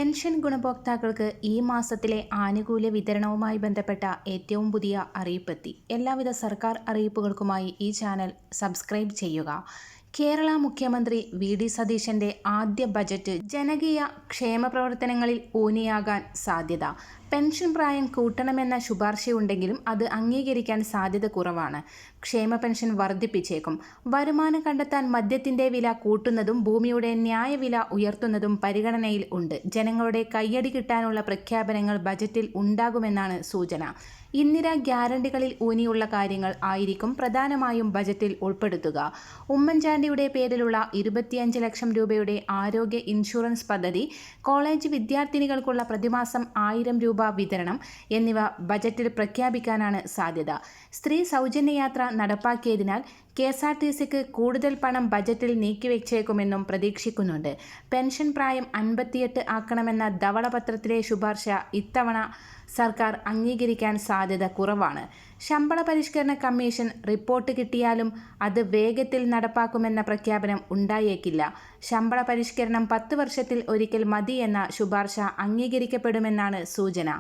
Pension ഗുണഭോക്താക്കൾക്ക് ഈ മാസത്തിലെ ആനുകൂല്യ വിതരണവുമായി ബന്ധപ്പെട്ട ഏറ്റവും പുതിയ അറിയിപ്പെത്തി. എല്ലാവിധ സർക്കാർ അറിയിപ്പുകൾക്കുമായി ഈ ചാനൽ സബ്സ്ക്രൈബ് ചെയ്യുക. കേരള മുഖ്യമന്ത്രി വി.ഡി. സതീശന്റെ ആദ്യ ബജറ്റ് ജനകീയ ക്ഷേമ പ്രവർത്തനങ്ങളിൽ ഊന്നിയാകാൻ സാധ്യത. പെൻഷൻ പ്രായം കൂട്ടണമെന്ന ശുപാർശയുണ്ടെങ്കിലും അത് അംഗീകരിക്കാൻ സാധ്യത കുറവാണ്. ക്ഷേമ പെൻഷൻ വർദ്ധിപ്പിച്ചേക്കും. വരുമാനം കണ്ടെത്താൻ മദ്യത്തിന്റെ വില കൂട്ടുന്നതും ഭൂമിയുടെ ന്യായവില ഉയർത്തുന്നതും പരിഗണനയിൽ ഉണ്ട്. ജനങ്ങളുടെ കയ്യടി കിട്ടാനുള്ള പ്രഖ്യാപനങ്ങൾ ബജറ്റിൽ ഉണ്ടാകുമെന്നാണ് സൂചന. ഇന്ദിര ഗ്യാരണ്ടികളിൽ ഊന്നിയുള്ള കാര്യങ്ങൾ ആയിരിക്കും പ്രധാനമായും ബജറ്റിൽ ഉൾപ്പെടുത്തുക. ഉമ്മൻചാണ്ടിയുടെ പേരിലുള്ള 25 ലക്ഷം രൂപയുടെ ആരോഗ്യ ഇൻഷുറൻസ് പദ്ധതി, കോളേജ് വിദ്യാർത്ഥിനികൾക്കുള്ള പ്രതിമാസം 1000 രൂപ വിതരണം എന്നിവ ബജറ്റിൽ പ്രഖ്യാപിക്കാനാണ് സാധ്യത. സ്ത്രീ സൗജന്യയാത്ര നടപ്പാക്കിയതിനാൽ KSRTCക്ക് കൂടുതൽ പണം ബജറ്റിൽ നീക്കിവെച്ചേക്കുമെന്നും പ്രതീക്ഷിക്കുന്നുണ്ട്. പെൻഷൻ പ്രായം 58 ആക്കണമെന്ന ധവളപത്രത്തിലെ ശുപാർശ ഇത്തവണ സർക്കാർ അംഗീകരിക്കാൻ സാധ്യത കുറവാണ്. ശമ്പള പരിഷ്കരണ കമ്മീഷൻ റിപ്പോർട്ട് കിട്ടിയാലും അത് വേഗത്തിൽ നടപ്പാക്കുമെന്ന പ്രഖ്യാപനം ഉണ്ടായേക്കില്ല. ശമ്പള പരിഷ്കരണം 10 വർഷത്തിൽ ഒരിക്കൽ മതി എന്ന ശുപാർശ അംഗീകരിക്കപ്പെടുമെന്നാണ് സൂചന.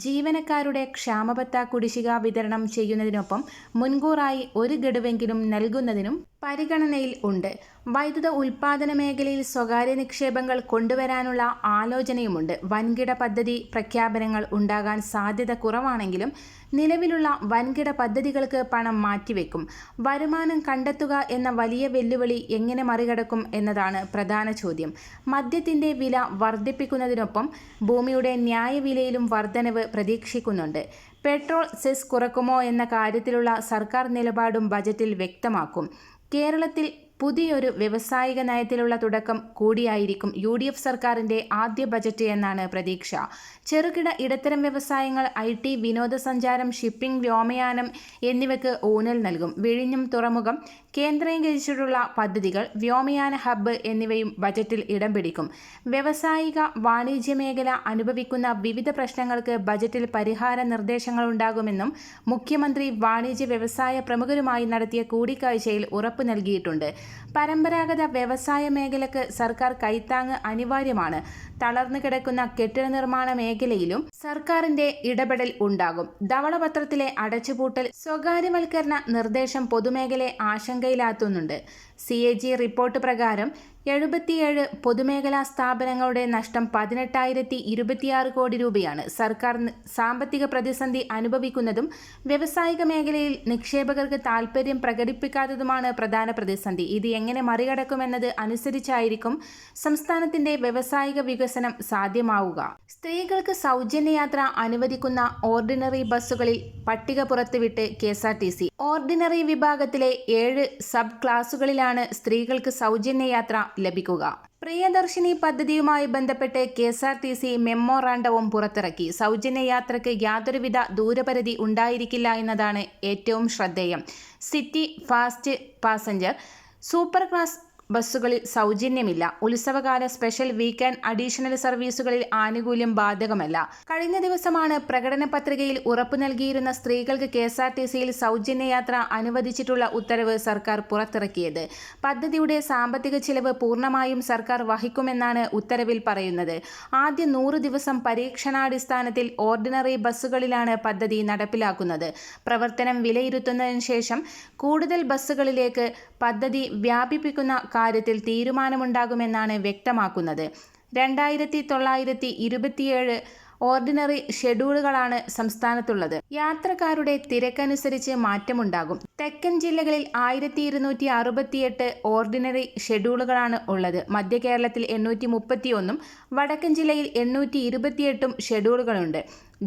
ജീവനക്കാരുടെ ക്ഷാമബത്ത കുടിശ്ശിക വിതരണം ചെയ്യുന്നതിനൊപ്പം മുൻകൂറായി ഒരു ഗഡുവെങ്കിലും നൽകുന്നതിനും പരിഗണനയിൽ ഉണ്ട്. വൈദ്യുത ഉൽപ്പാദന മേഖലയിൽ സ്വകാര്യ നിക്ഷേപങ്ങൾ കൊണ്ടുവരാനുള്ള ആലോചനയുമുണ്ട്. വൻകിട പദ്ധതി പ്രഖ്യാപനങ്ങൾ ഉണ്ടാകാൻ സാധ്യത കുറവാണെങ്കിലും നിലവിലുള്ള വൻകിട പദ്ധതികൾക്ക് പണം മാറ്റിവെക്കും. വരുമാനം കണ്ടെത്തുക എന്ന വലിയ വെല്ലുവിളി എങ്ങനെ മറികടക്കും എന്നതാണ് പ്രധാന ചോദ്യം. മദ്യത്തിന്റെ വില വർദ്ധിപ്പിക്കുന്നതിനൊപ്പം ഭൂമിയുടെ ന്യായവിലയിലും വർധനവ് പ്രതീക്ഷിക്കുന്നുണ്ട്. പെട്രോൾ സെസ് കുറക്കുമോ എന്ന കാര്യത്തിലുള്ള സർക്കാർ നിലപാടും ബജറ്റിൽ വ്യക്തമാക്കും. കേരളത്തിൽ പുതിയൊരു വ്യവസായിക നയത്തിലുള്ള തുടക്കം കൂടിയായിരിക്കും UDF സർക്കാരിൻ്റെ ആദ്യ ബജറ്റ് എന്നാണ് പ്രതീക്ഷ. ചെറുകിട ഇടത്തരം വ്യവസായങ്ങൾ, IT, വിനോദസഞ്ചാരം, ഷിപ്പിംഗ്, വ്യോമയാനം എന്നിവയ്ക്ക് ഊന്നൽ നൽകും. വിഴിഞ്ഞം തുറമുഖം കേന്ദ്രീകരിച്ചിട്ടുള്ള പദ്ധതികൾ, വ്യോമയാന ഹബ്ബ് എന്നിവയും ബജറ്റിൽ ഇടം പിടിക്കും. വ്യവസായിക വാണിജ്യ മേഖല അനുഭവിക്കുന്ന വിവിധ പ്രശ്നങ്ങൾക്ക് ബജറ്റിൽ പരിഹാര നിർദ്ദേശങ്ങളുണ്ടാകുമെന്നും മുഖ്യമന്ത്രി വാണിജ്യ വ്യവസായ പ്രമുഖരുമായി നടത്തിയ കൂടിക്കാഴ്ചയിൽ ഉറപ്പ് നൽകിയിട്ടുണ്ട്. പരമ്പരാഗത വ്യവസായ മേഖലയ്ക്ക് സർക്കാർ കൈത്താങ്ങ് അനിവാര്യമാണ്. തളർന്നു കിടക്കുന്ന കെട്ടിട നിർമ്മാണ മേഖലയിലും സർക്കാരിന്റെ ഇടപെടൽ ഉണ്ടാകും. ധവളപത്രത്തിലെ അടച്ചുപൂട്ടൽ, സ്വകാര്യവൽക്കരണ നിർദ്ദേശം പൊതുമേഖലയെ ആശങ്കയിലാത്തുന്നുണ്ട്. CAG റിപ്പോർട്ട് പ്രകാരം 77 പൊതുമേഖലാ സ്ഥാപനങ്ങളുടെ നഷ്ടം 18,026 കോടി രൂപയാണ്. സർക്കാർ സാമ്പത്തിക പ്രതിസന്ധി അനുഭവിക്കുന്നതും വ്യാവസായിക മേഖലയിൽ നിക്ഷേപകർക്ക് താൽപ്പര്യം പ്രകടിപ്പിക്കാത്തതുമാണ് പ്രധാന പ്രതിസന്ധി. ഇത് എങ്ങനെ മറികടക്കുമെന്നത് അനുസരിച്ചായിരിക്കും സംസ്ഥാനത്തിന്റെ വ്യാവസായിക വികസനം സാധ്യമാവുക. സ്ത്രീകൾക്ക് സൗജന്യയാത്ര അനുവദിക്കുന്ന ഓർഡിനറി ബസ്സുകളിൽ പട്ടിക പുറത്തുവിട്ട് KSRTC. ഓർഡിനറി വിഭാഗത്തിലെ 7 സബ് ക്ലാസുകളിലാണ് സ്ത്രീകൾക്ക് സൗജന്യയാത്ര ലഭിക്കുക. പ്രിയദർശിനി പദ്ധതിയുമായി ബന്ധപ്പെട്ട് KSRTC മെമ്മോറാണ്ടവും പുറത്തിറക്കി. സൗജന്യയാത്രയ്ക്ക് യാതൊരുവിധ ദൂരപരിധി ഉണ്ടായിരിക്കില്ല എന്നതാണ് ഏറ്റവും ശ്രദ്ധേയം. City, fast passenger, super class ബസ്സുകളിൽ സൗജന്യമില്ല. ഉത്സവകാല സ്പെഷ്യൽ വീക്കെൻഡ് അഡീഷണൽ സർവീസുകളിൽ ആനുകൂല്യം ബാധകമല്ല. കഴിഞ്ഞ ദിവസമാണ് പ്രകടന പത്രികയിൽ ഉറപ്പു നൽകിയിരുന്ന സ്ത്രീകൾക്ക് KSRTCയിൽ സൗജന്യയാത്ര അനുവദിച്ചിട്ടുള്ള ഉത്തരവ് സർക്കാർ പുറത്തിറക്കിയത്. പദ്ധതിയുടെ സാമ്പത്തിക ചിലവ് പൂർണ്ണമായും സർക്കാർ വഹിക്കുമെന്നാണ് ഉത്തരവിൽ പറയുന്നത്. ആദ്യ 100 ദിവസം പരീക്ഷണാടിസ്ഥാനത്തിൽ ഓർഡിനറി ബസ്സുകളിലാണ് പദ്ധതി നടപ്പിലാക്കുന്നത്. പ്രവർത്തനം വിലയിരുത്തുന്നതിന് ശേഷം കൂടുതൽ ബസ്സുകളിലേക്ക് പദ്ധതി വ്യാപിപ്പിക്കുന്ന കാര്യത്തിൽ തീരുമാനമുണ്ടാകുമെന്നാണ് വ്യക്തമാക്കുന്നത്. 2927 ഓർഡിനറി ഷെഡ്യൂളുകളാണ് സംസ്ഥാനത്തുള്ളത്. യാത്രക്കാരുടെ തിരക്കനുസരിച്ച് മാറ്റമുണ്ടാകും. തെക്കൻ ജില്ലകളിൽ 1268 ഓർഡിനറി ഷെഡ്യൂളുകളാണ് ഉള്ളത്. മധ്യ കേരളത്തിൽ 831 വടക്കൻ ജില്ലയിൽ 828 ഷെഡ്യൂളുകളുണ്ട്.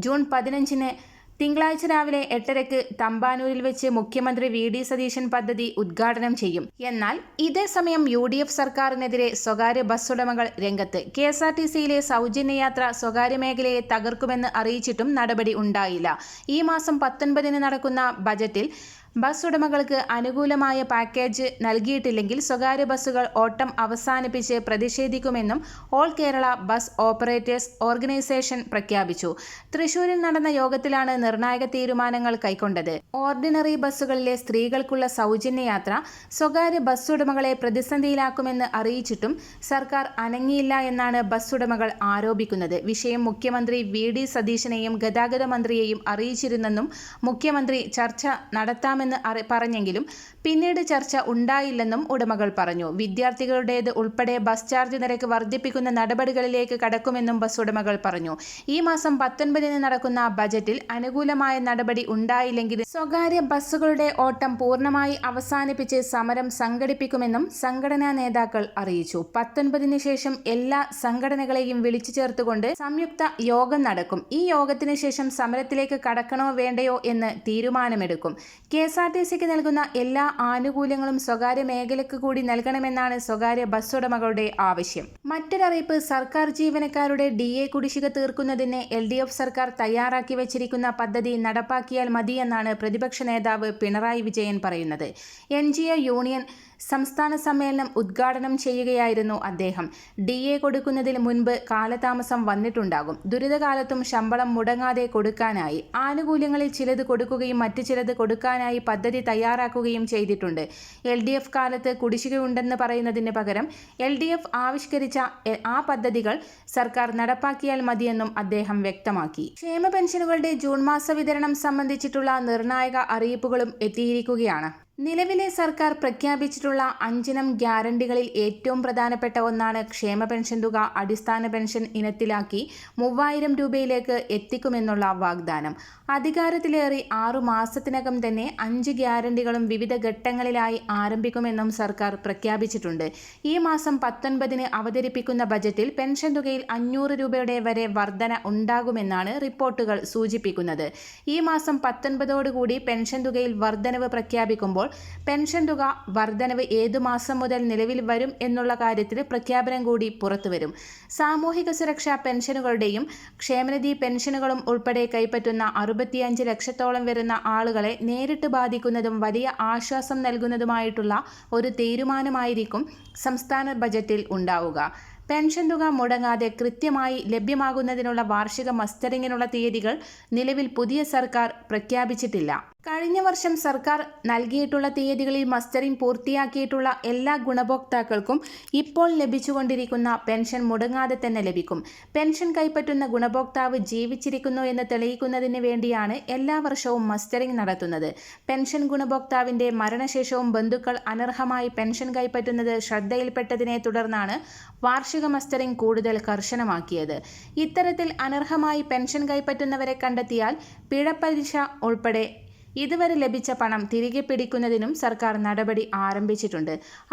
ജൂൺ 15 തിങ്കളാഴ്ച രാവിലെ 8:30 തമ്പാനൂരിൽ വെച്ച് മുഖ്യമന്ത്രി വി.ഡി. സതീശൻ പദ്ധതി ഉദ്ഘാടനം ചെയ്യും. എന്നാൽ ഇതേസമയം UDF സർക്കാരിനെതിരെ സ്വകാര്യ ബസ് ഉടമകൾ രംഗത്ത്. KSRTCയിലെ സൗജന്യയാത്ര സ്വകാര്യ മേഖലയെ തകർക്കുമെന്ന് അറിയിച്ചിട്ടും നടപടി ഉണ്ടായില്ല. ഈ മാസം 19 നടക്കുന്ന ബജറ്റിൽ ബസ് ഉടമകൾക്ക് അനുകൂലമായ പാക്കേജ് നൽകിയിട്ടില്ലെങ്കിൽ സ്വകാര്യ ബസ്സുകൾ ഓട്ടം അവസാനിപ്പിച്ച് പ്രതിഷേധിക്കുമെന്നും all Kerala bus operators organisation പ്രഖ്യാപിച്ചു. തൃശൂരിൽ നടന്ന യോഗത്തിലാണ് നിർണായക തീരുമാനങ്ങൾ കൈക്കൊണ്ടത്. ഓർഡിനറി ബസ്സുകളിലെ സ്ത്രീകൾക്കുള്ള സൗജന്യ യാത്ര സ്വകാര്യ ബസ് ഉടമകളെ പ്രതിസന്ധിയിലാക്കുമെന്ന് അറിയിച്ചിട്ടും സർക്കാർ അനങ്ങിയില്ല എന്നാണ് ബസ് ഉടമകൾ ആരോപിക്കുന്നത്. വിഷയം മുഖ്യമന്ത്രി വി.ഡി. സതീശനെയും ഗതാഗത മന്ത്രിയെയും അറിയിച്ചിരുന്നെന്നും മുഖ്യമന്ത്രി ചർച്ച നടത്താമെന്ന് പറഞ്ഞെങ്കിലും പിന്നീട് ചർച്ച ഉണ്ടായില്ലെന്നും ഉടമകൾ പറഞ്ഞു. വിദ്യാർത്ഥികളുടേത് ഉൾപ്പെടെ ബസ് ചാർജ് നിരക്ക് വർദ്ധിപ്പിക്കുന്ന നടപടികളിലേക്ക് കടക്കുമെന്നും ബസ് ഉടമകൾ പറഞ്ഞു. ഈ മാസം 19-ന് നടക്കുന്ന ബജറ്റിൽ അനുകൂലമായ നടപടി ഉണ്ടായില്ലെങ്കിൽ സ്വകാര്യ ബസ്സുകളുടെ ഓട്ടം പൂർണ്ണമായി അവസാനിപ്പിച്ച് സമരം സംഘടിപ്പിക്കുമെന്നും സംഘടനാ നേതാക്കൾ അറിയിച്ചു. 19-ന് ശേഷം എല്ലാ സംഘടനകളെയും വിളിച്ചു ചേർത്തുകൊണ്ട് സംയുക്ത യോഗം നടക്കും. ഈ യോഗത്തിന് ശേഷം സമരത്തിലേക്ക് കടക്കണോ വേണ്ടയോ എന്ന് തീരുമാനമെടുക്കും. KSRTCക്ക് നൽകുന്ന എല്ലാ ആനുകൂല്യങ്ങളും സ്വകാര്യ മേഖലയ്ക്ക് കൂടി നൽകണമെന്നാണ് സ്വകാര്യ ബസ് ഉടമകളുടെ ആവശ്യം. മറ്റൊരറിയിപ്പ്, സർക്കാർ ജീവനക്കാരുടെ DA കുടിശ്ശിക തീർക്കുന്നതിന് LDF സർക്കാർ തയ്യാറാക്കി വച്ചിരിക്കുന്ന പദ്ധതി നടപ്പാക്കിയാൽ മതിയെന്നാണ് പ്രതിപക്ഷ നേതാവ് പിണറായി വിജയൻ പറയുന്നത്. NGO യൂണിയൻ സംസ്ഥാന സമ്മേളനം ഉദ്ഘാടനം ചെയ്യുകയായിരുന്നു അദ്ദേഹം. DA കൊടുക്കുന്നതിന് മുൻപ് കാലതാമസം വന്നിട്ടുണ്ടാകും. ദുരിതകാലത്തും ശമ്പളം മുടങ്ങാതെ കൊടുക്കാനായി ആനുകൂല്യങ്ങളിൽ ചിലത് കൊടുക്കുകയും മറ്റു ചിലത് കൊടുക്കാനായി പദ്ധതി തയ്യാറാക്കുകയും ചെയ്തിട്ടുണ്ട്. LDF കാലത്ത് കുടിശ്ശികയുണ്ടെന്ന് പറയുന്നതിന് പകരം LDF ആവിഷ്കരിച്ച ആ പദ്ധതികൾ സർക്കാർ നടപ്പാക്കിയാൽ മതിയെന്നും അദ്ദേഹം വ്യക്തമാക്കി. ക്ഷേമ പെൻഷനുകളുടെ ജൂൺ മാസ വിതരണം സംബന്ധിച്ചിട്ടുള്ള നിർണായക അറിയിപ്പുകളും എത്തിയിരിക്കുകയാണ്. നിലവിലെ സർക്കാർ പ്രഖ്യാപിച്ചിട്ടുള്ള 5 ഇനം ഗ്യാരണ്ടികളിൽ ഏറ്റവും പ്രധാനപ്പെട്ട ഒന്നാണ് ക്ഷേമ പെൻഷൻ തുക അടിസ്ഥാന പെൻഷൻ ഇനത്തിലാക്കി 3000 രൂപയിലേക്ക് എത്തിക്കുമെന്നുള്ള വാഗ്ദാനം. അധികാരത്തിലേറി 6 മാസത്തിനകം തന്നെ 5 ഗ്യാരണ്ടികളും വിവിധ ഘട്ടങ്ങളിലായി ആരംഭിക്കുമെന്നും സർക്കാർ പ്രഖ്യാപിച്ചിട്ടുണ്ട്. ഈ മാസം 19-ന് അവതരിപ്പിക്കുന്ന ബജറ്റിൽ പെൻഷൻ തുകയിൽ 500 രൂപയുടെ വരെ വർധന ഉണ്ടാകുമെന്നാണ് റിപ്പോർട്ടുകൾ സൂചിപ്പിക്കുന്നത്. ഈ മാസം 19ഓടുകൂടി പെൻഷൻ തുകയിൽ വർധനവ് പ്രഖ്യാപിക്കുമ്പോൾ പെൻഷൻ തുക വർധനവ് ഏതു മാസം മുതൽ നിലവിൽ വരും എന്നുള്ള കാര്യത്തിൽ പ്രഖ്യാപനം കൂടി പുറത്തുവരും. സാമൂഹിക സുരക്ഷാ പെൻഷനുകളുടെയും ക്ഷേമനിധി പെൻഷനുകളും ഉൾപ്പെടെ കൈപ്പറ്റുന്ന 65 ലക്ഷത്തോളം വരുന്ന ആളുകളെ നേരിട്ട് ബാധിക്കുന്നതും വലിയ ആശ്വാസം നൽകുന്നതുമായിട്ടുള്ള ഒരു തീരുമാനമായിരിക്കും സംസ്ഥാന ബജറ്റിൽ ഉണ്ടാവുക. പെൻഷൻ തുക മുടങ്ങാതെ കൃത്യമായി ലഭ്യമാകുന്നതിനുള്ള വാർഷിക മസ്റ്ററിങ്ങിനുള്ള തീയതികൾ നിലവിൽ പുതിയ സർക്കാർ പ്രഖ്യാപിച്ചിട്ടില്ല. കഴിഞ്ഞ വർഷം സർക്കാർ നൽകിയിട്ടുള്ള തീയതികളിൽ മസ്റ്ററിംഗ് പൂർത്തിയാക്കിയിട്ടുള്ള എല്ലാ ഗുണഭോക്താക്കൾക്കും ഇപ്പോൾ ലഭിച്ചുകൊണ്ടിരിക്കുന്ന പെൻഷൻ മുടങ്ങാതെ തന്നെ ലഭിക്കും. പെൻഷൻ കൈപ്പറ്റുന്ന ഗുണഭോക്താവ് ജീവിച്ചിരിക്കുന്നു എന്ന് തെളിയിക്കുന്നതിന് വേണ്ടിയാണ് എല്ലാ വർഷവും മസ്റ്ററിംഗ് നടത്തുന്നത്. പെൻഷൻ ഗുണഭോക്താവിന്റെ മരണശേഷവും ബന്ധുക്കൾ അനർഹമായി പെൻഷൻ കൈപ്പറ്റുന്നത് ശ്രദ്ധയിൽപ്പെട്ടതിനെ തുടർന്നാണ് വാർഷിക മസ്റ്ററിംഗ് കൂടുതൽ കർശനമാക്കിയത്. ഇത്തരത്തിൽ അനർഹമായി പെൻഷൻ കൈപ്പറ്റുന്നവരെ കണ്ടെത്തിയാൽ പിഴപ്പലിശ ഉൾപ്പെടെ ഇതുവരെ ലഭിച്ച പണം തിരികെ പിടിക്കുന്നതിനും സർക്കാർ നടപടി ആരംഭിച്ചിട്ടുണ്ട്.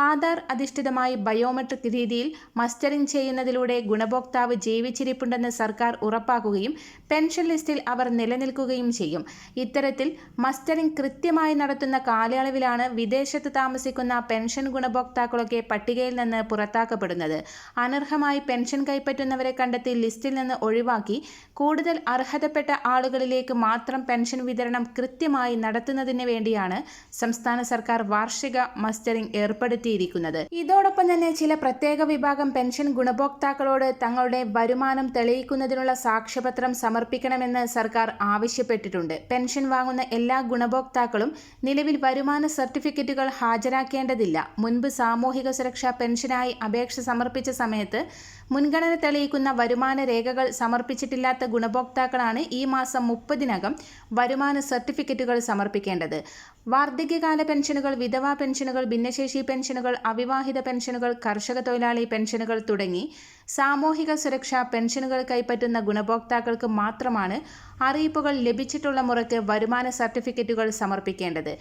ആധാർ അധിഷ്ഠിതമായി ബയോമെട്രിക് രീതിയിൽ മസ്റ്ററിംഗ് ചെയ്യുന്നതിലൂടെ ഗുണഭോക്താവ് ജീവിച്ചിരിപ്പുണ്ടെന്ന് സർക്കാർ ഉറപ്പാക്കുകയും പെൻഷൻ ലിസ്റ്റിൽ അവർ നിലനിൽക്കുകയും ചെയ്യും. ഇത്തരത്തിൽ മസ്റ്ററിംഗ് കൃത്യമായി നടത്തുന്ന കാലയളവിലാണ് വിദേശത്ത് താമസിക്കുന്ന പെൻഷൻ ഗുണഭോക്താക്കളൊക്കെ പട്ടികയിൽ നിന്ന് പുറത്താക്കപ്പെടുന്നത്. അനർഹമായി പെൻഷൻ കൈപ്പറ്റുന്നവരെ കണ്ടെത്തി ലിസ്റ്റിൽ നിന്ന് ഒഴിവാക്കി കൂടുതൽ അർഹതപ്പെട്ട ആളുകളിലേക്ക് മാത്രം പെൻഷൻ വിതരണം കൃത്യമായി നടത്തുന്നതിന് വേണ്ടിയാണ് സംസ്ഥാന സർക്കാർ വാർഷിക മസ്റ്ററിംഗ് ഏർപ്പെടുത്തിയിരിക്കുന്നത്. ഇതോടൊപ്പം തന്നെ ചില പ്രത്യേക വിഭാഗം പെൻഷൻ ഗുണഭോക്താക്കളോട് തങ്ങളുടെ വരുമാനം തെളിയിക്കുന്നതിനുള്ള സാക്ഷ്യപത്രം സമർപ്പിക്കണമെന്ന് സർക്കാർ ആവശ്യപ്പെട്ടിട്ടുണ്ട്. പെൻഷൻ വാങ്ങുന്ന എല്ലാ ഗുണഭോക്താക്കളും നിലവിൽ വരുമാന സർട്ടിഫിക്കറ്റുകൾ ഹാജരാക്കേണ്ടതില്ല. മുൻപ് സാമൂഹിക സുരക്ഷാ പെൻഷനായി അപേക്ഷ സമർപ്പിച്ച സമയത്ത് മുൻഗണന തെളിയിക്കുന്ന വരുമാന രേഖകൾ സമർപ്പിച്ചിട്ടില്ലാത്ത ഗുണഭോക്താക്കളാണ് ഈ മാസം 30-നകം വരുമാന സർട്ടിഫിക്കറ്റുകൾ സമർപ്പിക്കേണ്ടത്. വാർദ്ധക്യകാല പെൻഷനുകൾ, വിധവാ പെൻഷനുകൾ, ഭിന്നശേഷി പെൻഷനുകൾ, അവിവാഹിത പെൻഷനുകൾ, കർഷക തൊഴിലാളി പെൻഷനുകൾ തുടങ്ങി സാമൂഹിക സുരക്ഷാ പെൻഷനുകൾ കൈപ്പറ്റുന്ന ഗുണഭോക്താക്കൾക്ക് മാത്രമാണ് അറിയിപ്പുകൾ ലഭിച്ചിട്ടുള്ള മുറയ്ക്ക് വരുമാന സർട്ടിഫിക്കറ്റുകൾ സമർപ്പിക്കേണ്ടത്.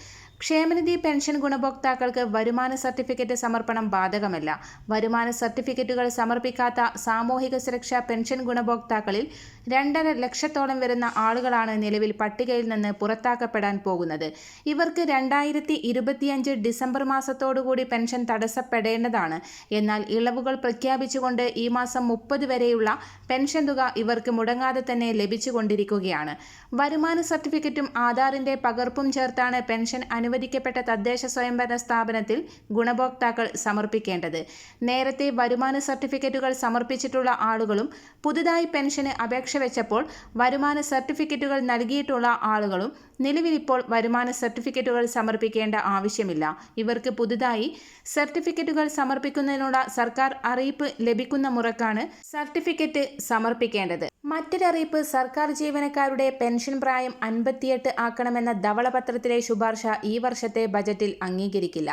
ക്ഷേമനിധി പെൻഷൻ ഗുണഭോക്താക്കൾക്ക് വരുമാന സർട്ടിഫിക്കറ്റ് സമർപ്പണം ബാധകമല്ല. വരുമാന സർട്ടിഫിക്കറ്റുകൾ സമർപ്പിക്കാത്ത സാമൂഹിക സുരക്ഷാ പെൻഷൻ ഗുണഭോക്താക്കളിൽ 2.5 ലക്ഷത്തോളം വരുന്ന ആളുകളാണ് നിലവിൽ പട്ടികയിൽ നിന്ന് പുറത്താക്കപ്പെടാൻ പോകുന്നത്. ഇവർക്ക് 2025 ഡിസംബർ മാസത്തോടുകൂടി പെൻഷൻ തടസ്സപ്പെടേണ്ടതാണ്. എന്നാൽ ഇളവുകൾ പ്രഖ്യാപിച്ചുകൊണ്ട് ഈ മാസം 30 വരെയുള്ള പെൻഷൻ തുക ഇവർക്ക് മുടങ്ങാതെ തന്നെ ലഭിച്ചുകൊണ്ടിരിക്കുകയാണ്. വരുമാന സർട്ടിഫിക്കറ്റും ആധാറിന്റെ പകർപ്പും ചേർത്താണ് പെൻഷൻ അനുവദിക്കപ്പെട്ട തദ്ദേശ സ്വയംഭരണ സ്ഥാപനത്തിൽ ഗുണഭോക്താക്കൾ സമർപ്പിക്കേണ്ടത്. നേരത്തെ വരുമാന സർട്ടിഫിക്കറ്റുകൾ സമർപ്പിച്ചിട്ടുള്ള ആളുകളും പുതുതായി പെൻഷന് അപേക്ഷ വെച്ചപ്പോൾ വരുമാന സർട്ടിഫിക്കറ്റുകൾ നൽകിയിട്ടുള്ള ആളുകളും നിലവിലിപ്പോൾ വരുമാന സർട്ടിഫിക്കറ്റുകൾ സമർപ്പിക്കേണ്ട ആവശ്യമില്ല. ഇവർക്ക് പുതുതായി സർട്ടിഫിക്കറ്റുകൾ സമർപ്പിക്കുന്നതിനുള്ള സർക്കാർ അറിയിപ്പ് ലഭിക്കുന്ന മുറക്കാണ് സർട്ടിഫിക്കറ്റ് സമർപ്പിക്കേണ്ടത്. മറ്റൊരറിയിപ്പ്, സർക്കാർ ജീവനക്കാരുടെ പെൻഷൻ പ്രായം 58 ആക്കണമെന്ന ധവളപത്രത്തിലെ ശുപാർശ ഈ വർഷത്തെ ബജറ്റിൽ അംഗീകരിക്കില്ല.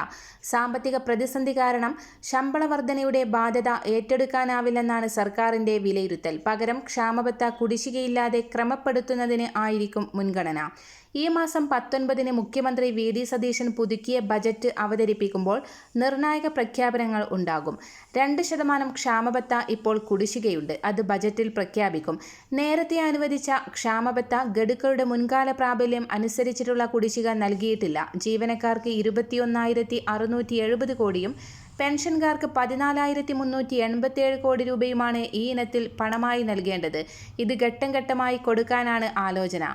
സാമ്പത്തിക പ്രതിസന്ധി കാരണം ശമ്പള വർധനയുടെ ബാധ്യത ഏറ്റെടുക്കാനാവില്ലെന്നാണ് സർക്കാരിന്റെ വിലയിരുത്തൽ. പകരം ക്ഷാമബത്ത കുടിശ്ശികയില്ലാതെ ക്രമപ്പെടുത്തുന്നതിന് ആയിരിക്കും മുൻഗണന. ഈ മാസം 19-ന് മുഖ്യമന്ത്രി വി.ഡി. സതീശൻ പുതുക്കിയ ബജറ്റ് അവതരിപ്പിക്കുമ്പോൾ നിർണായക പ്രഖ്യാപനങ്ങൾ ഉണ്ടാകും. 2% ക്ഷാമബത്ത ഇപ്പോൾ കുടിശ്ശികയുണ്ട്. അത് ബജറ്റിൽ പ്രഖ്യാപിക്കും. നേരത്തെ അനുവദിച്ച ക്ഷാമബത്ത ഗഡുക്കളുടെ മുൻകാല പ്രാബല്യം അനുസരിച്ചിട്ടുള്ള കുടിശ്ശിക നൽകിയിട്ടില്ല. ജീവനക്കാർക്ക് 21,670 കോടിയും പെൻഷൻകാർക്ക് 14,387 കോടി രൂപയുമാണ് ഈ ഇനത്തിൽ പണമായി നൽകേണ്ടത്. ഇത് ഘട്ടം ഘട്ടമായി കൊടുക്കാനാണ് ആലോചന.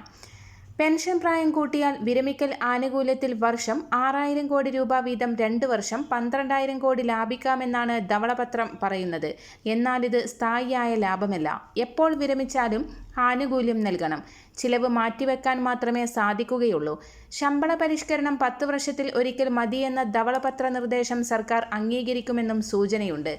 പെൻഷൻ പ്രായം കൂട്ടിയാൽ വിരമിക്കൽ ആനുകൂല്യത്തിൽ വർഷം 6,000 കോടി രൂപ വീതം 2 വർഷം 12,000 കോടി ലാഭിക്കാമെന്നാണ് ധവളപത്രം പറയുന്നത്. എന്നാൽ ഇത് സ്ഥായിയായ ലാഭമല്ല. എപ്പോൾ വിരമിച്ചാലും ആനുകൂല്യം നൽകണം. ചിലവ് മാറ്റിവെക്കാൻ മാത്രമേ സാധിക്കുകയുള്ളൂ. ശമ്പള പരിഷ്കരണം 10 വർഷത്തിൽ ഒരിക്കൽ മതിയെന്ന ധവളപത്ര നിർദ്ദേശം സർക്കാർ അംഗീകരിക്കുമെന്നും സൂചനയുണ്ട്.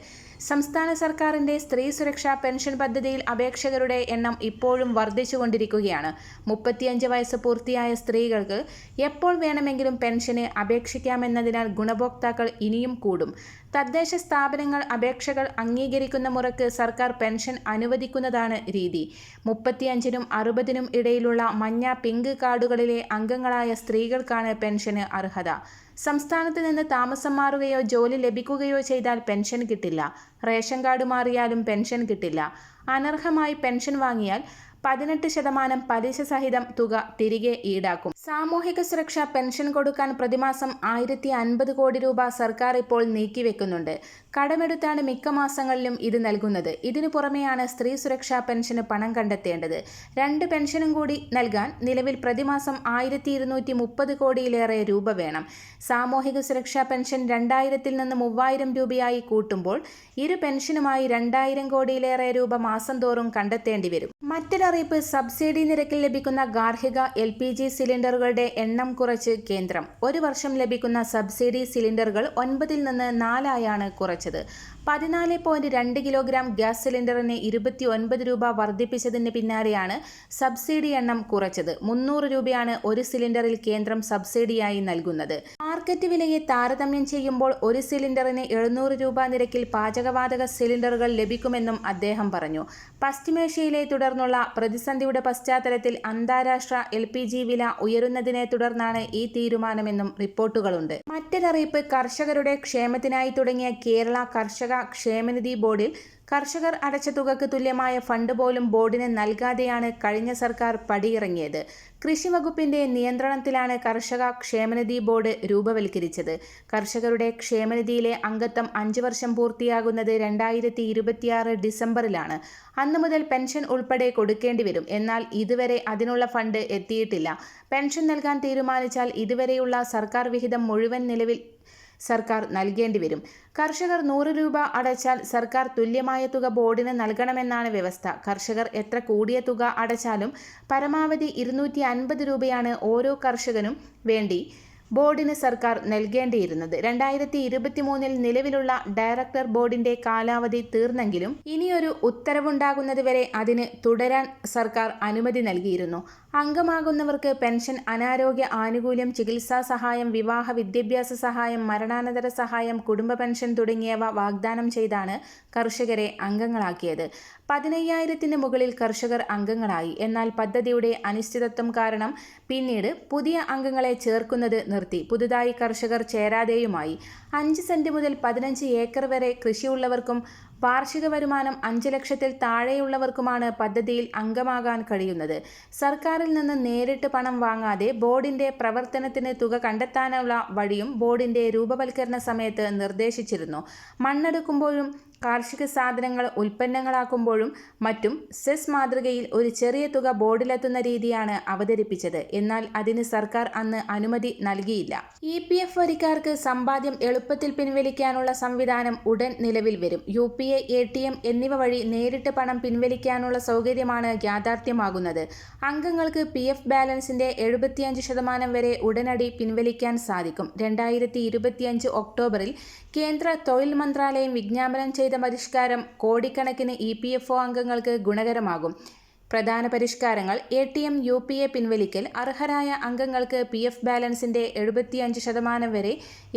സംസ്ഥാന സർക്കാരിന്റെ സ്ത്രീ സുരക്ഷാ പെൻഷൻ പദ്ധതിയിൽ അപേക്ഷകരുടെ എണ്ണം ഇപ്പോഴും വർദ്ധിച്ചുകൊണ്ടിരിക്കുകയാണ്. 35 വയസ്സ് പൂർത്തിയായ സ്ത്രീകൾക്ക് എപ്പോൾ വേണമെങ്കിലും പെൻഷന് അപേക്ഷിക്കാമെന്നതിനാൽ ഗുണഭോക്താക്കൾ ഇനിയും കൂടും. തദ്ദേശ സ്ഥാപനങ്ങൾ അപേക്ഷകൾ അംഗീകരിക്കുന്ന മുറയ്ക്ക് സർക്കാർ പെൻഷൻ അനുവദിക്കുന്നതാണ് രീതി. 35-നും 60-നും ഇടയിലുള്ള മഞ്ഞ, പിങ്ക് കാർഡുകളിലെ അംഗങ്ങളായ സ്ത്രീകൾക്കാണ് പെൻഷന് അർഹത. സംസ്ഥാനത്ത് നിന്ന് താമസം മാറുകയോ ജോലി ലഭിക്കുകയോ ചെയ്താൽ പെൻഷൻ കിട്ടില്ല. റേഷൻ കാർഡ് മാറിയാലും പെൻഷൻ കിട്ടില്ല. അനർഹമായി പെൻഷൻ വാങ്ങിയാൽ 18% പലിശ സഹിതം തുക തിരികെ ഈടാക്കും. സാമൂഹിക സുരക്ഷാ പെൻഷൻ കൊടുക്കാൻ പ്രതിമാസം 1,050 കോടി രൂപ സർക്കാർ ഇപ്പോൾ നീക്കിവെക്കുന്നുണ്ട്. കടമെടുത്താണ് മിക്ക മാസങ്ങളിലും ഇത് നൽകുന്നത്. ഇതിനു പുറമെയാണ് സ്ത്രീ സുരക്ഷാ പെൻഷന് പണം കണ്ടെത്തേണ്ടത്. 2 പെൻഷനും കൂടി നൽകാൻ നിലവിൽ പ്രതിമാസം 1,230 കോടിയിലേറെ രൂപ വേണം. സാമൂഹിക സുരക്ഷാ പെൻഷൻ 2,000-ൽ നിന്ന് 3,000 രൂപയായി കൂട്ടുമ്പോൾ ഇരു പെൻഷനുമായി 2,000 കോടിയിലേറെ രൂപ മാസം തോറും കണ്ടെത്തേണ്ടി വരും. മറ്റൊരറിയിപ്പ്, സബ്സിഡി നിരക്കിൽ ലഭിക്കുന്ന ഗാർഹിക LPG സിലിണ്ടറുകളുടെ എണ്ണം കുറച്ച് കേന്ദ്രം. 1 വർഷം ലഭിക്കുന്ന സബ്സിഡി സിലിണ്ടറുകൾ 9-ൽ നിന്ന് 4-ആയാണ് കുറച്ചത്. 14.2 കിലോഗ്രാം ഗ്യാസ് സിലിണ്ടറിന് 29 രൂപ വർദ്ധിപ്പിച്ചതിന് പിന്നാലെയാണ് സബ്സിഡി എണ്ണം കുറച്ചത്. 300 രൂപയാണ് ഒരു സിലിണ്ടറിൽ കേന്ദ്രം സബ്സിഡിയായി നൽകുന്നത്. മാർക്കറ്റ് വിലയെ താരതമ്യം ചെയ്യുമ്പോൾ ഒരു സിലിണ്ടറിന് 700 രൂപ നിരക്കിൽ പാചകവാതക സിലിണ്ടറുകൾ ലഭിക്കുമെന്നും അദ്ദേഹം പറഞ്ഞു. പശ്ചിമേഷ്യയിലെ തുടർന്നുള്ള പ്രതിസന്ധിയുടെ പശ്ചാത്തലത്തിൽ അന്താരാഷ്ട്ര LPG വില ഉയരുന്നതിനെ തുടർന്നാണ് ഈ തീരുമാനമെന്നും റിപ്പോർട്ടുകളുണ്ട്. മറ്റൊരറിയിപ്പ്, കർഷകരുടെ ക്ഷേമത്തിനായി തുടങ്ങിയ കേരള കർഷക ക്ഷേമനിധി ബോർഡിൽ കർഷകർ അടച്ച തുകക്ക് തുല്യമായ ഫണ്ട് പോലും ബോർഡിന് നൽകാതെയാണ് കഴിഞ്ഞ സർക്കാർ പടിയിറങ്ങിയത്. കൃഷി വകുപ്പിന്റെ നിയന്ത്രണത്തിലാണ് കർഷക ക്ഷേമനിധി ബോർഡ് രൂപവൽക്കരിച്ചത്. കർഷകരുടെ ക്ഷേമനിധിയിലെ അംഗത്വം 5 വർഷം പൂർത്തിയാകുന്നത് 2026 ഡിസംബറിലാണ്. അന്നു മുതൽ പെൻഷൻ ഉൾപ്പെടെ കൊടുക്കേണ്ടി വരും. എന്നാൽ ഇതുവരെ അതിനുള്ള ഫണ്ട് എത്തിയിട്ടില്ല. പെൻഷൻ നൽകാൻ തീരുമാനിച്ചാൽ ഇതുവരെയുള്ള സർക്കാർ വിഹിതം മുഴുവൻ നിലവിൽ സർക്കാർ നൽകേണ്ടി വരും. കർഷകർ 100 രൂപ അടച്ചാൽ സർക്കാർ തുല്യമായ തുക ബോർഡിന് നൽകണമെന്നാണ് വ്യവസ്ഥ. കർഷകർ എത്ര കൂടിയ തുക അടച്ചാലും പരമാവധി 250 രൂപയാണ് ഓരോ കർഷകനും വേണ്ടി ബോർഡിന് സർക്കാർ നൽകേണ്ടിയിരുന്നത്. 2023-ൽ നിലവിലുള്ള ഡയറക്ടർ ബോർഡിന്റെ കാലാവധി തീർന്നെങ്കിലും ഇനിയൊരു ഉത്തരവുണ്ടാകുന്നതുവരെ അതിന് തുടരാൻ സർക്കാർ അനുമതി നൽകിയിരുന്നു. അംഗമാകുന്നവർക്ക് പെൻഷൻ, അനാരോഗ്യ ആനുകൂല്യം, ചികിത്സാ സഹായം, വിവാഹ വിദ്യാഭ്യാസ സഹായം, മരണാനന്തര സഹായം, കുടുംബ പെൻഷൻ തുടങ്ങിയവ വാഗ്ദാനം ചെയ്താണ് കർഷകരെ അംഗങ്ങളാക്കിയത്. 15,000-ന് മുകളിൽ കർഷകർ അംഗങ്ങളായി. എന്നാൽ പദ്ധതിയുടെ അനിശ്ചിതത്വം കാരണം പിന്നീട് പുതിയ അംഗങ്ങളെ ചേർക്കുന്നത് നിർത്തി. പുതുതായി കർഷകർ ചേരാതെയുമായി. 5 സെന്റ് മുതൽ 15 ഏക്കർ വരെ കൃഷിയുള്ളവർക്കും വാർഷിക വരുമാനം 5 ലക്ഷത്തിൽ താഴെയുള്ളവർക്കുമാണ് പദ്ധതിയിൽ അംഗമാകാൻ കഴിയുന്നത്. സർക്കാരിൽ നിന്ന് നേരിട്ട് പണം വാങ്ങാതെ ബോർഡിന്റെ പ്രവർത്തനത്തിന് തുക കണ്ടെത്താനുള്ള വഴിയും ബോർഡിന്റെ രൂപവൽക്കരണ സമയത്ത് നിർദ്ദേശിച്ചിരുന്നു. മണ്ണെടുക്കുമ്പോഴും കാർഷിക സാധനങ്ങൾ ഉൽപ്പന്നങ്ങളാക്കുമ്പോഴും മറ്റും സെസ് മാതൃകയിൽ ഒരു ചെറിയ തുക ബോർഡിലെത്തുന്ന രീതിയാണ് അവതരിപ്പിച്ചത്. എന്നാൽ അതിന് സർക്കാർ അന്ന് അനുമതി നൽകിയില്ല. EPF വരിക്കാർക്ക് സമ്പാദ്യം എളുപ്പത്തിൽ പിൻവലിക്കാനുള്ള സംവിധാനം ഉടൻ നിലവിൽ വരും. UPI, ATM എന്നിവ വഴി നേരിട്ട് പണം പിൻവലിക്കാനുള്ള സൗകര്യമാണ് യാഥാർത്ഥ്യമാകുന്നത്. അംഗങ്ങൾക്ക് PF ബാലൻസിന്റെ 75% വരെ ഉടനടി പിൻവലിക്കാൻ സാധിക്കും. 2025 ഒക്ടോബറിൽ കേന്ദ്ര തൊഴിൽ മന്ത്രാലയം വിജ്ഞാപനം ചെയ്ത പരിഷ്കാരം കോടിക്കണക്കിന് EPFO അംഗങ്ങൾക്ക് ഗുണകരമാകും. പ്രധാന പരിഷ്കാരങ്ങൾ: ATM, UPI പിൻവലിക്കൽ. അർഹരായ അംഗങ്ങൾക്ക് PF ബാലൻസിന്റെ 75% വരെ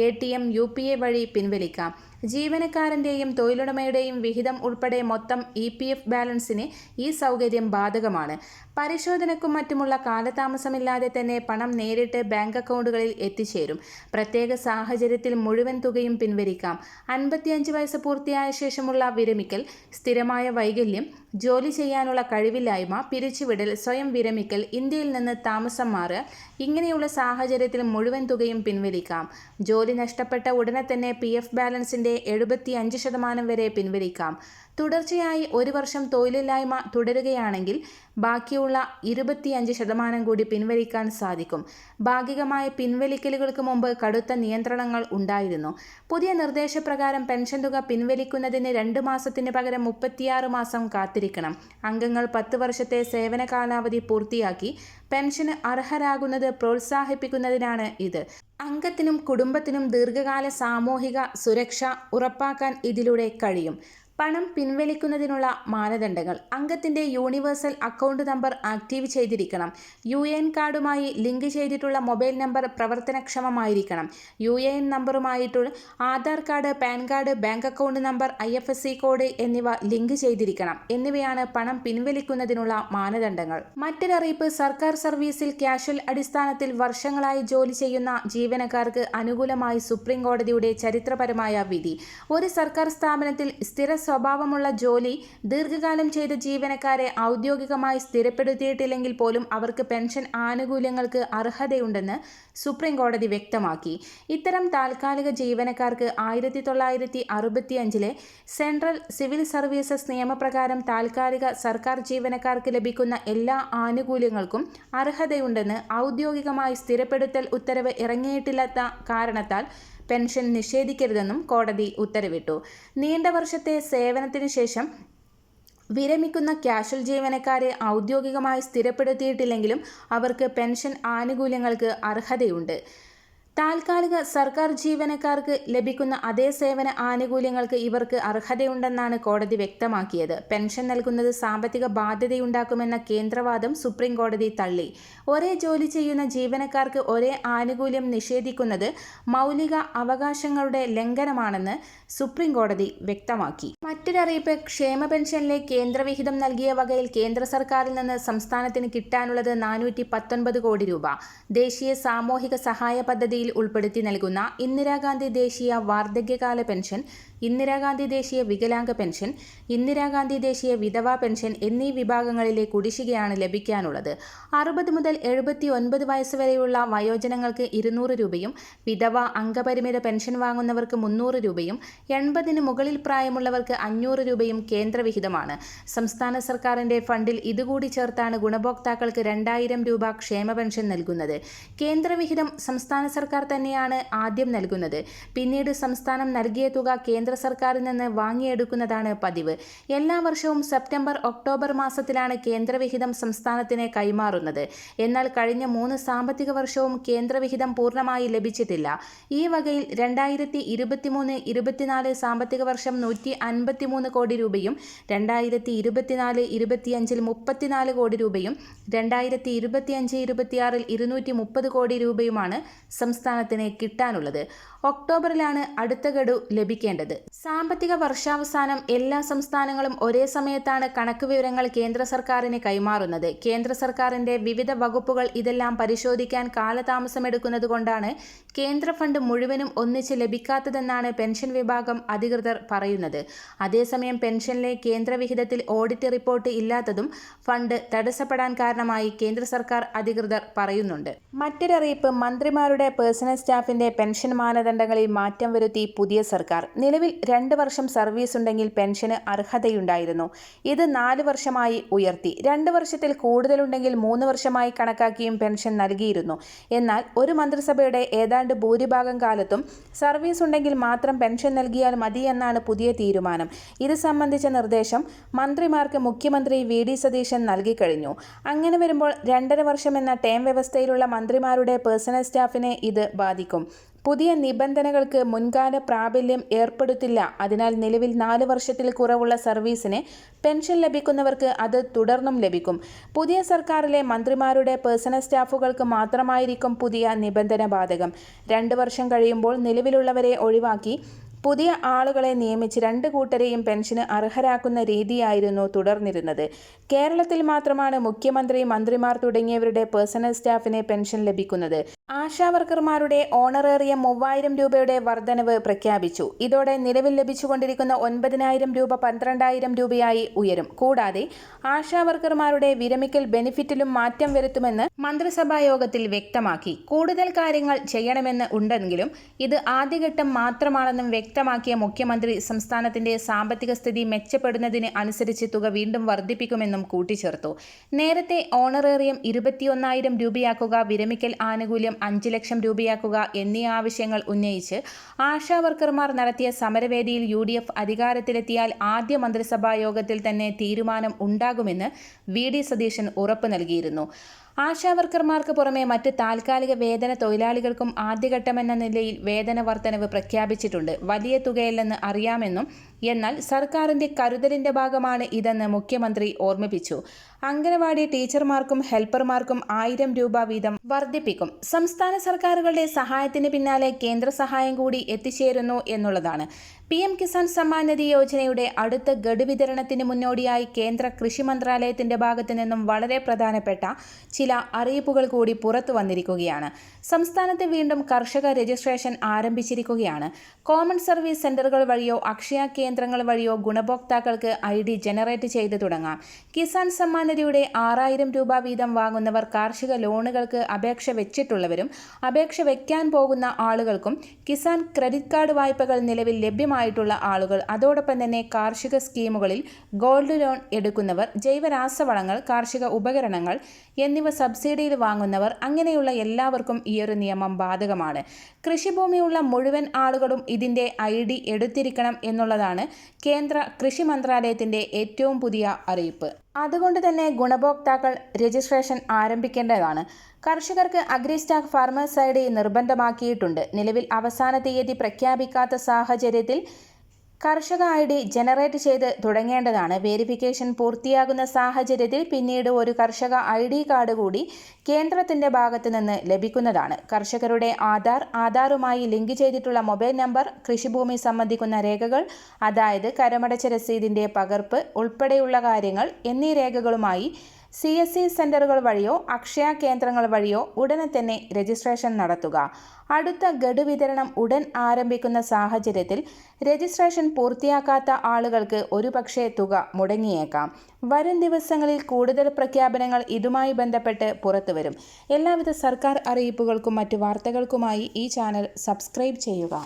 ATM, UPI വഴി പിൻവലിക്കാം. ജീവനക്കാരൻ്റെയും തൊഴിലുടമയുടെയും വിഹിതം ഉൾപ്പെടെ മൊത്തം EPF ബാലൻസിന് ഈ സൗകര്യം ബാധകമാണ്. പരിശോധനയ്ക്കും മറ്റുമുള്ള കാലതാമസമില്ലാതെ തന്നെ പണം നേരിട്ട് ബാങ്ക് അക്കൗണ്ടുകളിൽ എത്തിച്ചേരും. പ്രത്യേക സാഹചര്യത്തിൽ മുഴുവൻ തുകയും പിൻവലിക്കാം. 55 വയസ്സ് പൂർത്തിയായ ശേഷമുള്ള വിരമിക്കൽ, സ്ഥിരമായ വൈകല്യം, ജോലി ചെയ്യാനുള്ള കഴിവില്ലായ്മ, പിരിച്ചുവിടൽ, സ്വയം വിരമിക്കൽ, ഇന്ത്യയിൽ നിന്ന് താമസം മാറുക, ഇങ്ങനെയുള്ള സാഹചര്യത്തിൽ മുഴുവൻ തുകയും പിൻവലിക്കാം. ജോലി നഷ്ടപ്പെട്ട ഉടനെ തന്നെ PF ബാലൻസിന്റെ 75% വരെ പിൻവലിക്കാം. തുടർച്ചയായി 1 വർഷം തൊഴിലില്ലായ്മ തുടരുകയാണെങ്കിൽ ബാക്കിയുള്ള 25% കൂടി പിൻവലിക്കാൻ സാധിക്കും. ഭാഗികമായ പിൻവലിക്കലുകൾക്ക് മുമ്പ് കടുത്ത നിയന്ത്രണങ്ങൾ ഉണ്ടായിരുന്നു. പുതിയ നിർദ്ദേശപ്രകാരം പെൻഷൻ തുക പിൻവലിക്കുന്നതിന് 2 മാസത്തിന് പകരം 36 മാസം കാത്തിരിക്കണം. അംഗങ്ങൾ 10 വർഷത്തെ സേവന കാലാവധി പൂർത്തിയാക്കി പെൻഷന് അർഹരാകുന്നത് പ്രോത്സാഹിപ്പിക്കുന്നതിനാണ് ഇത്. അംഗത്തിനും കുടുംബത്തിനും ദീർഘകാല സാമൂഹിക സുരക്ഷ ഉറപ്പാക്കാൻ ഇതിലൂടെ കഴിയും. പണം പിൻവലിക്കുന്നതിനുള്ള മാനദണ്ഡങ്ങൾ: അംഗത്തിൻ്റെ യൂണിവേഴ്സൽ അക്കൗണ്ട് നമ്പർ ആക്റ്റീവ് ചെയ്തിരിക്കണം. UAN കാർഡുമായി ലിങ്ക് ചെയ്തിട്ടുള്ള മൊബൈൽ നമ്പർ പ്രവർത്തനക്ഷമമായിരിക്കണം. UAN നമ്പറുമായിട്ടുള്ള Aadhaar card, PAN card, bank account number, IFSC code എന്നിവ ലിങ്ക് ചെയ്തിരിക്കണം എന്നിവയാണ് പണം പിൻവലിക്കുന്നതിനുള്ള മാനദണ്ഡങ്ങൾ. മറ്റൊരറിയിപ്പ്: സർക്കാർ സർവീസിൽ കാഷ്വൽ അടിസ്ഥാനത്തിൽ വർഷങ്ങളായി ജോലി ചെയ്യുന്ന ജീവനക്കാർക്ക് അനുകൂലമായി സുപ്രീം കോടതിയുടെ ചരിത്രപരമായ വിധി. ഒരു സർക്കാർ സ്ഥാപനത്തിൽ സ്ഥിര സ്വഭാവമുള്ള ജോലി ദീർഘകാലം ചെയ്ത ജീവനക്കാരെ ഔദ്യോഗികമായി സ്ഥിരപ്പെടുത്തിയിട്ടില്ലെങ്കിൽ പോലും അവർക്ക് പെൻഷൻ ആനുകൂല്യങ്ങൾക്ക് അർഹതയുണ്ടെന്ന് സുപ്രീം കോടതി വ്യക്തമാക്കി. ഇത്തരം താൽക്കാലിക ജീവനക്കാർക്ക് 1965 സെൻട്രൽ സിവിൽ സർവീസസ് നിയമപ്രകാരം താൽക്കാലിക സർക്കാർ ജീവനക്കാർക്ക് ലഭിക്കുന്ന എല്ലാ ആനുകൂല്യങ്ങൾക്കും അർഹതയുണ്ടെന്ന് ഔദ്യോഗികമായി സ്ഥിരപ്പെടുത്തൽ ഉത്തരവ് ഇറങ്ങിയിട്ടില്ലാത്ത കാരണത്താൽ പെൻഷൻ നിഷേധിക്കരുതെന്നും കോടതി ഉത്തരവിട്ടു. നീണ്ട വർഷത്തെ സേവനത്തിനു ശേഷം വിരമിക്കുന്ന കാഷ്വൽ ജീവനക്കാരെ ഔദ്യോഗികമായി സ്ഥിരപ്പെടുത്തിയിട്ടില്ലെങ്കിലും അവർക്ക് പെൻഷൻ ആനുകൂല്യങ്ങൾക്ക് അർഹതയുണ്ട്. താൽക്കാലിക സർക്കാർ ജീവനക്കാർക്ക് ലഭിക്കുന്ന അതേ സേവന ആനുകൂല്യങ്ങൾക്ക് ഇവർക്ക് അർഹതയുണ്ടെന്നാണ് കോടതി വ്യക്തമാക്കിയത്. പെൻഷൻ നൽകുന്നത് സാമ്പത്തിക ബാധ്യതയുണ്ടാക്കുമെന്ന കേന്ദ്രവാദം സുപ്രീം കോടതി തള്ളി. ഒരേ ജോലി ചെയ്യുന്ന ജീവനക്കാർക്ക് ഒരേ ആനുകൂല്യം നിഷേധിക്കുന്നത് മൗലിക അവകാശങ്ങളുടെ ലംഘനമാണെന്ന് സുപ്രീം കോടതി വ്യക്തമാക്കി. മറ്റൊരറിയിപ്പ്: ക്ഷേമ പെൻഷനിലെ കേന്ദ്രവിഹിതം നൽകിയ വകയിൽ കേന്ദ്ര സർക്കാരിൽ നിന്ന് സംസ്ഥാനത്തിന് കിട്ടാനുള്ളത് 419 കോടി രൂപ. ദേശീയ സാമൂഹിക സഹായ പദ്ധതിയിൽ ഉൾപ്പെടുത്തി നൽകുന്ന ഇന്ദിരാഗാന്ധി ദേശീയ വാർദ്ധക്യകാല പെൻഷൻ, ഇന്ദിരാഗാന്ധി ദേശീയ വികലാംഗ പെൻഷൻ, ഇന്ദിരാഗാന്ധി ദേശീയ വിധവാ പെൻഷൻ എന്നീ വിഭാഗങ്ങളിലെ കുടിശ്ശികയാണ് ലഭിക്കാനുള്ളത്. 60 മുതൽ 79 വയസ്സ് വരെയുള്ള വയോജനങ്ങൾക്ക് 200 രൂപയും വിധവ അംഗപരിമിത പെൻഷൻ വാങ്ങുന്നവർക്ക് 300 രൂപയും 80-ന് മുകളിൽ പ്രായമുള്ളവർക്ക് 500 രൂപയും കേന്ദ്രവിഹിതമാണ്. സംസ്ഥാന സർക്കാരിൻ്റെ ഫണ്ടിൽ ഇതുകൂടി ചേർത്താണ് ഗുണഭോക്താക്കൾക്ക് 2000 രൂപ ക്ഷേമ പെൻഷൻ നൽകുന്നത്. കേന്ദ്രവിഹിതം സംസ്ഥാന സർക്കാർ തന്നെയാണ് ആദ്യം നൽകുന്നത്. പിന്നീട് സംസ്ഥാനം നൽകിയ തുക കേന്ദ്ര സർക്കാരിൽ നിന്ന് വാങ്ങിയെടുക്കുന്നതാണ് പതിവ്. എല്ലാ വർഷവും സെപ്റ്റംബർ, ഒക്ടോബർ മാസത്തിലാണ് കേന്ദ്രവിഹിതം സംസ്ഥാനത്തിന് കൈമാറുന്നത്. എന്നാൽ കഴിഞ്ഞ 3 സാമ്പത്തിക വർഷവും കേന്ദ്രവിഹിതം പൂർണ്ണമായി ലഭിച്ചിട്ടില്ല. ഈ വകയിൽ 2023-24 സാമ്പത്തിക വർഷം 153 കോടി രൂപയും 2024-25 34 കോടി രൂപയും 2025-26 230 കോടി രൂപയുമാണ് സംസ്ഥാനത്തിന് കിട്ടാനുള്ളത്. ഒക്ടോബറിലാണ് അടുത്ത ഗഡു ലഭിക്കേണ്ടത്. സാമ്പത്തിക വർഷാവസാനം എല്ലാ സംസ്ഥാനങ്ങളും ഒരേ സമയത്താണ് കണക്ക് വിവരങ്ങൾ കേന്ദ്ര സർക്കാരിന് കൈമാറുന്നത്. കേന്ദ്ര സർക്കാരിൻ്റെ വിവിധ വകുപ്പുകൾ ഇതെല്ലാം പരിശോധിക്കാൻ കാലതാമസമെടുക്കുന്നത് കൊണ്ടാണ് കേന്ദ്ര ഫണ്ട് മുഴുവനും ഒന്നിച്ച് ലഭിക്കാത്തതെന്നാണ് പെൻഷൻ വിഭാഗം അധികൃതർ പറയുന്നത്. അതേസമയം പെൻഷനിലെ കേന്ദ്രവിഹിതത്തിൽ ഓഡിറ്റ് റിപ്പോർട്ട് ഇല്ലാത്തതും ഫണ്ട് തടസ്സപ്പെടാൻ കാരണമായി കേന്ദ്ര സർക്കാർ അധികൃതർ പറയുന്നുണ്ട്. മറ്റൊരറിയിപ്പ്: മന്ത്രിമാരുടെ പേഴ്സണൽ സ്റ്റാഫിന്റെ പെൻഷൻ മാനദണ്ഡങ്ങളിൽ മാറ്റം വരുത്തി പുതിയ സർക്കാർ. നിലവിൽ 2 വർഷം സർവീസ് ഉണ്ടെങ്കിൽ പെൻഷന് അർഹതയുണ്ടായിരുന്നു. ഇത് 4 വർഷമായി ഉയർത്തി. 2 വർഷത്തിൽ കൂടുതലുണ്ടെങ്കിൽ 3 വർഷമായി കണക്കാക്കിയും പെൻഷൻ നൽകിയിരുന്നു. എന്നാൽ ഒരു മന്ത്രിസഭയുടെ ഏതാണ്ട് ഭൂരിഭാഗം കാലത്തും സർവീസ് ഉണ്ടെങ്കിൽ മാത്രം പെൻഷൻ നൽകിയാൽ മതിയെന്നാണ് പുതിയ തീരുമാനം. ഇത് സംബന്ധിച്ച നിർദ്ദേശം മന്ത്രിമാർക്ക് മുഖ്യമന്ത്രി വി.ഡി. സതീശൻ നൽകിക്കഴിഞ്ഞു. അങ്ങനെ വരുമ്പോൾ 2.5 വർഷം എന്ന ടേം വ്യവസ്ഥയിലുള്ള മന്ത്രിമാരുടെ പേഴ്സണൽ സ്റ്റാഫിനെ ഇത് ബാധിക്കും. പുതിയ നിബന്ധനകൾക്ക് മുൻകാല പ്രാബല്യം ഏർപ്പെടുത്തില്ല. അതിനാൽ നിലവിൽ 4 വർഷത്തിൽ കുറവുള്ള സർവീസിന് പെൻഷൻ ലഭിക്കുന്നവർക്ക് അത് തുടർന്നും ലഭിക്കും. പുതിയ സർക്കാരിലെ മന്ത്രിമാരുടെ പേഴ്സണൽ സ്റ്റാഫുകൾക്ക് മാത്രമായിരിക്കും പുതിയ നിബന്ധന ബാധകം. 2 വർഷം കഴിയുമ്പോൾ നിലവിലുള്ളവരെ ഒഴിവാക്കി പുതിയ ആളുകളെ നിയമിച്ച് 2 കൂട്ടരെയും പെൻഷന് അർഹരാക്കുന്ന രീതിയായിരുന്നു തുടർന്നിരുന്നത്. കേരളത്തിൽ മാത്രമാണ് മുഖ്യമന്ത്രി, മന്ത്രിമാർ തുടങ്ങിയവരുടെ പേഴ്സണൽ സ്റ്റാഫിന് പെൻഷൻ ലഭിക്കുന്നത്. ആശാവർക്കർമാരുടെ ഓണറേറിയം 3000 രൂപയുടെ വർധനവ് പ്രഖ്യാപിച്ചു. ഇതോടെ നിലവിൽ ലഭിച്ചുകൊണ്ടിരിക്കുന്ന 9000 രൂപ 12000 രൂപയായി ഉയരും. കൂടാതെ ആശാവർക്കർമാരുടെ വിരമിക്കൽ ബെനിഫിറ്റിലും മാറ്റം വരുത്തുമെന്ന് മന്ത്രിസഭാ യോഗത്തിൽ വ്യക്തമാക്കി. കൂടുതൽ കാര്യങ്ങൾ ചെയ്യണമെന്ന് ഉണ്ടെങ്കിലും ഇത് ആദ്യഘട്ടം മാത്രമാണെന്നും വ്യക്തമാക്കിയ മുഖ്യമന്ത്രി സംസ്ഥാനത്തിന്റെ സാമ്പത്തിക സ്ഥിതി മെച്ചപ്പെടുന്നതിന് അനുസരിച്ച് തുക വീണ്ടും വർദ്ധിപ്പിക്കുമെന്നും കൂട്ടിച്ചേർത്തു. നേരത്തെ ഓണറേറിയം 21,000 രൂപയാക്കുക, വിരമിക്കൽ ആനുകൂല്യം 5 ലക്ഷം രൂപയാക്കുക എന്നീ ആവശ്യങ്ങൾ ഉന്നയിച്ച് ആശാവർക്കർമാർ നടത്തിയ സമരവേദിയിൽ UDF അധികാരത്തിലെത്തിയാൽ ആദ്യ മന്ത്രിസഭാ യോഗത്തിൽ തന്നെ തീരുമാനം ഉണ്ടാകുമെന്ന് വി.ഡി. സതീശൻ ഉറപ്പ് നൽകിയിരുന്നു. ആശാവർക്കർമാർക്ക് പുറമെ മറ്റ് താൽക്കാലിക വേതന തൊഴിലാളികൾക്കും ആദ്യഘട്ടമെന്ന നിലയിൽ വേതന വർധനവ് പ്രഖ്യാപിച്ചിട്ടുണ്ട്. വലിയ തുകയല്ലെന്ന് അറിയാമെന്നും എന്നാൽ സർക്കാരിന്റെ കരുതലിന്റെ ഭാഗമാണ് ഇതെന്ന് മുഖ്യമന്ത്രി ഓർമ്മിപ്പിച്ചു. അംഗനവാടി ടീച്ചർമാർക്കും ഹെൽപ്പർമാർക്കും 1000 രൂപ വീതം വർദ്ധിപ്പിക്കും. സംസ്ഥാന സർക്കാരുകളുടെ സഹായത്തിന് പിന്നാലെ കേന്ദ്ര സഹായം കൂടി എത്തിച്ചേരുന്നു എന്നുള്ളതാണ്. PM കിസാൻ സമ്മാൻ നിധി യോജനയുടെ അടുത്ത ഗഡു വിതരണത്തിന് മുന്നോടിയായി കേന്ദ്ര കൃഷി മന്ത്രാലയത്തിന്റെ ഭാഗത്തു നിന്നും വളരെ പ്രധാനപ്പെട്ട ചില അറിയിപ്പുകൾ കൂടി പുറത്തു വന്നിരിക്കുകയാണ്. സംസ്ഥാനത്ത് വീണ്ടും കർഷക രജിസ്ട്രേഷൻ ആരംഭിച്ചിരിക്കുകയാണ്. കോമൺ സർവീസ് സെന്ററുകൾ വഴിയോ അക്ഷയ കേന്ദ്രങ്ങൾ വഴിയോ ഗുണഭോക്താക്കൾക്ക് ID ജനറേറ്റ് ചെയ്ത് തുടങ്ങാം. കിസാൻ സമ്മാൻ നിധിയുടെ 6000 രൂപ വീതം വാങ്ങുന്നവർ, കാർഷിക ലോണുകൾക്ക് അപേക്ഷ വെച്ചിട്ടുള്ളവരും അപേക്ഷ വെക്കാൻ പോകുന്ന ആളുകൾക്കും, കിസാൻ ക്രെഡിറ്റ് കാർഡ് വായ്പകൾ നിലവിൽ ലഭ്യമായിട്ടുള്ള ആളുകൾ, അതോടൊപ്പം തന്നെ കാർഷിക സ്കീമുകളിൽ ഗോൾഡ് ലോൺ എടുക്കുന്നവർ, ജൈവരാസവളങ്ങൾ, കാർഷിക ഉപകരണങ്ങൾ എന്നിവ സബ്സിഡിയിൽ വാങ്ങുന്നവർ, അങ്ങനെയുള്ള എല്ലാവർക്കും ഈയൊരു നിയമം ബാധകമാണ്. കൃഷിഭൂമിയുള്ള മുഴുവൻ ആളുകളും ഇതിന്റെ ID എടുത്തിരിക്കണം എന്നുള്ളതാണ് കേന്ദ്ര കൃഷി മന്ത്രാലയത്തിന്റെ ഏറ്റവും പുതിയ അറിയിപ്പ്. അതുകൊണ്ട് തന്നെ ഗുണഭോക്താക്കൾ രജിസ്ട്രേഷൻ ആരംഭിക്കേണ്ടതാണ്. കർഷകർക്ക് അഗ്രിസ്റ്റാക്ക് ഫാർമേഴ്സ് ID നിർബന്ധമാക്കിയിട്ടുണ്ട്. നിലവിൽ അവസാന തീയതി പ്രഖ്യാപിക്കാത്ത സാഹചര്യത്തിൽ കർഷക ID ജനറേറ്റ് ചെയ്ത് തുടങ്ങേണ്ടതാണ്. വേരിഫിക്കേഷൻ പൂർത്തിയാകുന്ന സാഹചര്യത്തിൽ പിന്നീട് ഒരു കർഷക ID കാർഡ് കൂടി കേന്ദ്രത്തിന്റെ ഭാഗത്തു നിന്ന് ലഭിക്കുന്നതാണ്. കർഷകരുടെ ആധാറുമായി ലിങ്ക് ചെയ്തിട്ടുള്ള മൊബൈൽ നമ്പർ, കൃഷിഭൂമി സംബന്ധിക്കുന്ന രേഖകൾ, അതായത് കരമടച്ച രസീതിന്റെ പകർപ്പ് ഉൾപ്പെടെയുള്ള കാര്യങ്ങൾ എന്നീ രേഖകളുമായി CSC സെന്ററുകൾ വഴിയോ അക്ഷയ കേന്ദ്രങ്ങൾ വഴിയോ ഉടനെ തന്നെ രജിസ്ട്രേഷൻ നടത്തുക. അടുത്ത ഗഡു വിതരണം ഉടൻ ആരംഭിക്കുന്ന സാഹചര്യത്തിൽ രജിസ്ട്രേഷൻ പൂർത്തിയാക്കാത്ത ആളുകൾക്ക് ഒരുപക്ഷെ തുക മുടങ്ങിയേക്കാം. വരും ദിവസങ്ങളിൽ കൂടുതൽ പ്രഖ്യാപനങ്ങൾ ഇതുമായി ബന്ധപ്പെട്ട് പുറത്തുവരും. എല്ലാവിധ സർക്കാർ അറിയിപ്പുകൾക്കും മറ്റ് വാർത്തകൾക്കുമായി ഈ ചാനൽ സബ്സ്ക്രൈബ് ചെയ്യുക.